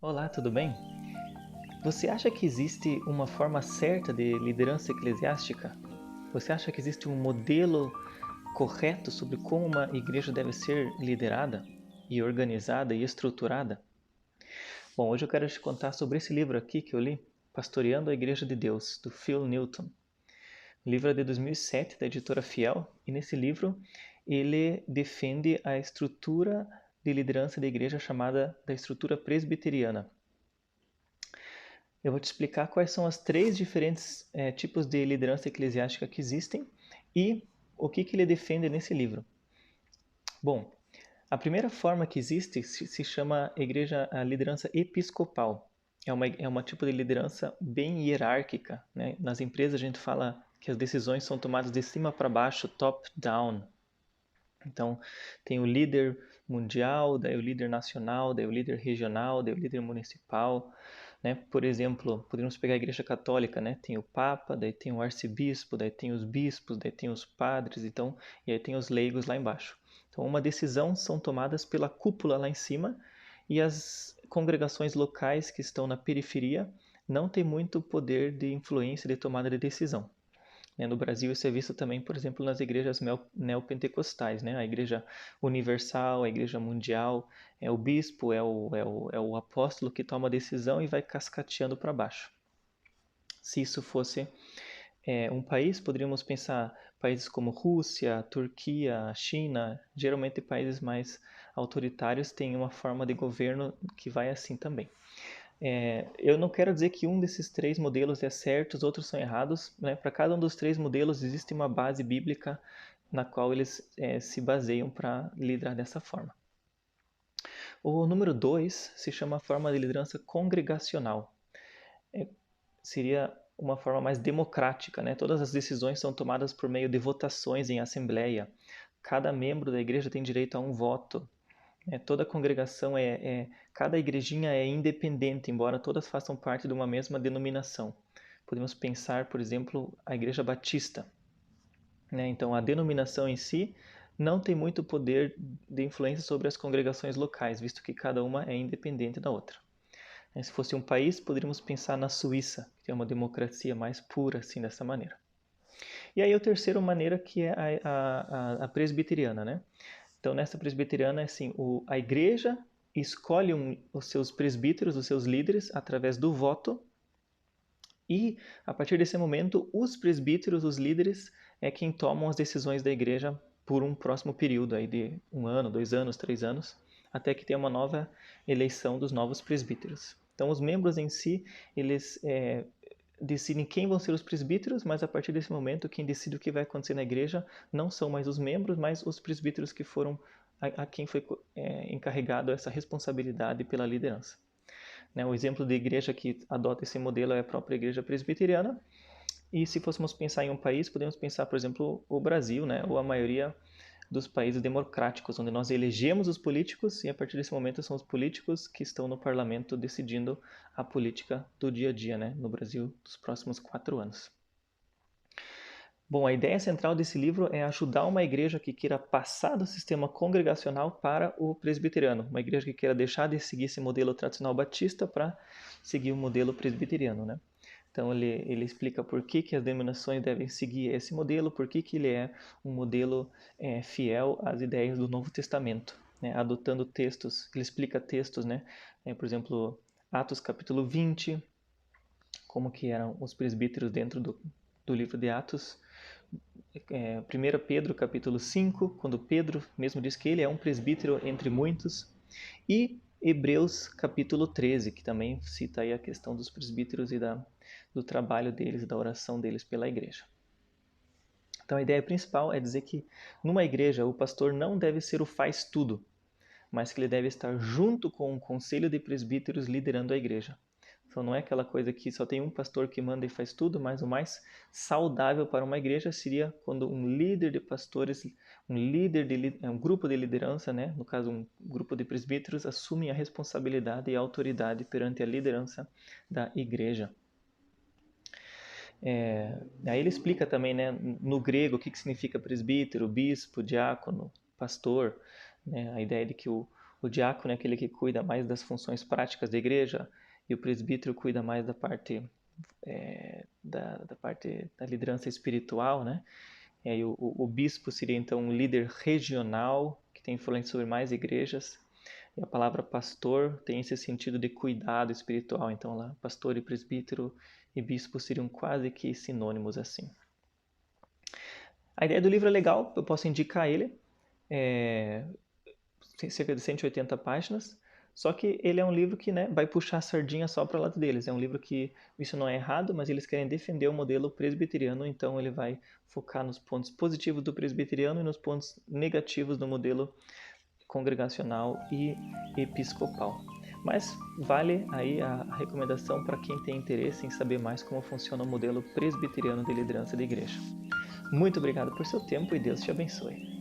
Olá, tudo bem? Você acha que existe uma forma certa de liderança eclesiástica? Você acha que existe um modelo correto sobre como uma igreja deve ser liderada e organizada e estruturada? Bom, hoje eu quero te contar sobre esse livro aqui que eu li, Pastoreando a Igreja de Deus, do Phil Newton. O livro é de 2007, da editora Fiel, e nesse livro ele defende a estrutura de liderança da igreja chamada da estrutura presbiteriana. Eu vou te explicar quais são as três diferentes tipos de liderança eclesiástica que existem e o que ele defende nesse livro. Bom, a primeira forma que existe se chama a liderança episcopal. É uma tipo de liderança bem hierárquica, né? Nas empresas a gente fala que as decisões são tomadas de cima para baixo, top-down. Então, tem o líder mundial, daí o líder nacional, daí o líder regional, daí o líder municipal, né? Por exemplo, podemos pegar a Igreja Católica, né? Tem o Papa, daí tem o arcebispo, daí tem os bispos, daí tem os padres, então, e aí tem os leigos lá embaixo. Então, uma decisão são tomadas pela cúpula lá em cima e as congregações locais que estão na periferia não têm muito poder de influência de tomada de decisão. No Brasil isso é visto também, por exemplo, nas igrejas neopentecostais, né? A Igreja Universal, a Igreja Mundial, é o bispo, é o apóstolo que toma a decisão e vai cascateando para baixo. Se isso fosse um país, poderíamos pensar países como Rússia, Turquia, China, geralmente países mais autoritários têm uma forma de governo que vai assim também. Eu não quero dizer que um desses três modelos é certo, os outros são errados, né? Para cada um dos três modelos existe uma base bíblica na qual eles se baseiam para liderar dessa forma. O número 2 se chama forma de liderança congregacional. Seria uma forma mais democrática, né? Todas as decisões são tomadas por meio de votações em assembleia. Cada membro da igreja tem direito a um voto. Toda congregação cada igrejinha é independente, embora todas façam parte de uma mesma denominação. Podemos pensar, por exemplo, a Igreja Batista. Então, a denominação em si não tem muito poder de influência sobre as congregações locais, visto que cada uma é independente da outra. Se fosse um país, poderíamos pensar na Suíça, que é uma democracia mais pura, assim, dessa maneira. E aí, a terceira maneira que é a presbiteriana, né? Então, nessa presbiteriana, assim, a igreja escolhe os seus presbíteros, os seus líderes, através do voto. E, a partir desse momento, os presbíteros, os líderes, é quem tomam as decisões da igreja por um próximo período, aí de 1 ano, 2 anos, 3 anos, até que tenha uma nova eleição dos novos presbíteros. Então, os membros em si, eles decidem quem vão ser os presbíteros, mas a partir desse momento, quem decide o que vai acontecer na igreja não são mais os membros, mas os presbíteros que foram a quem foi encarregado essa responsabilidade pela liderança. O exemplo de igreja que adota esse modelo é a própria igreja presbiteriana. E se fôssemos pensar em um país, podemos pensar, por exemplo, o Brasil, né? Ou a maioria dos países democráticos, onde nós elegemos os políticos e a partir desse momento são os políticos que estão no parlamento decidindo a política do dia a dia, né? No Brasil, dos próximos 4 anos. Bom, a ideia central desse livro é ajudar uma igreja que queira passar do sistema congregacional para o presbiteriano, uma igreja que queira deixar de seguir esse modelo tradicional batista para seguir o modelo presbiteriano, né? Então ele explica por que as denominações devem seguir esse modelo, por que ele é um modelo fiel às ideias do Novo Testamento, né? Adotando textos, ele explica textos, né? Por exemplo, Atos capítulo 20, como que eram os presbíteros dentro do livro de Atos. 1 Pedro capítulo 5, quando Pedro mesmo diz que ele é um presbítero entre muitos, e Hebreus capítulo 13, que também cita aí a questão dos presbíteros e do trabalho deles, da oração deles pela igreja. Então a ideia principal é dizer que numa igreja o pastor não deve ser o faz-tudo, mas que ele deve estar junto com um conselho de presbíteros liderando a igreja. Então não é aquela coisa que só tem um pastor que manda e faz tudo, mas o mais saudável para uma igreja seria quando um líder de pastores, um grupo de liderança, né, no caso um grupo de presbíteros, assumem a responsabilidade e a autoridade perante a liderança da igreja. Aí ele explica também, né, no grego o que significa presbítero, bispo, diácono, pastor, né, a ideia de que o O diácono é aquele que cuida mais das funções práticas da igreja e o presbítero cuida mais da parte da parte da liderança espiritual, né? E aí o bispo seria então um líder regional que tem influência sobre mais igrejas. E a palavra pastor tem esse sentido de cuidado espiritual. Então lá, pastor e presbítero e bispo seriam quase que sinônimos assim. A ideia do livro é legal, eu posso indicar ele. Tem cerca de 180 páginas. Só que ele é um livro que, né, vai puxar a sardinha só para o lado deles. É um livro que isso não é errado, mas eles querem defender o modelo presbiteriano, então ele vai focar nos pontos positivos do presbiteriano e nos pontos negativos do modelo congregacional e episcopal. Mas vale aí a recomendação para quem tem interesse em saber mais como funciona o modelo presbiteriano de liderança da igreja. Muito obrigado por seu tempo e Deus te abençoe.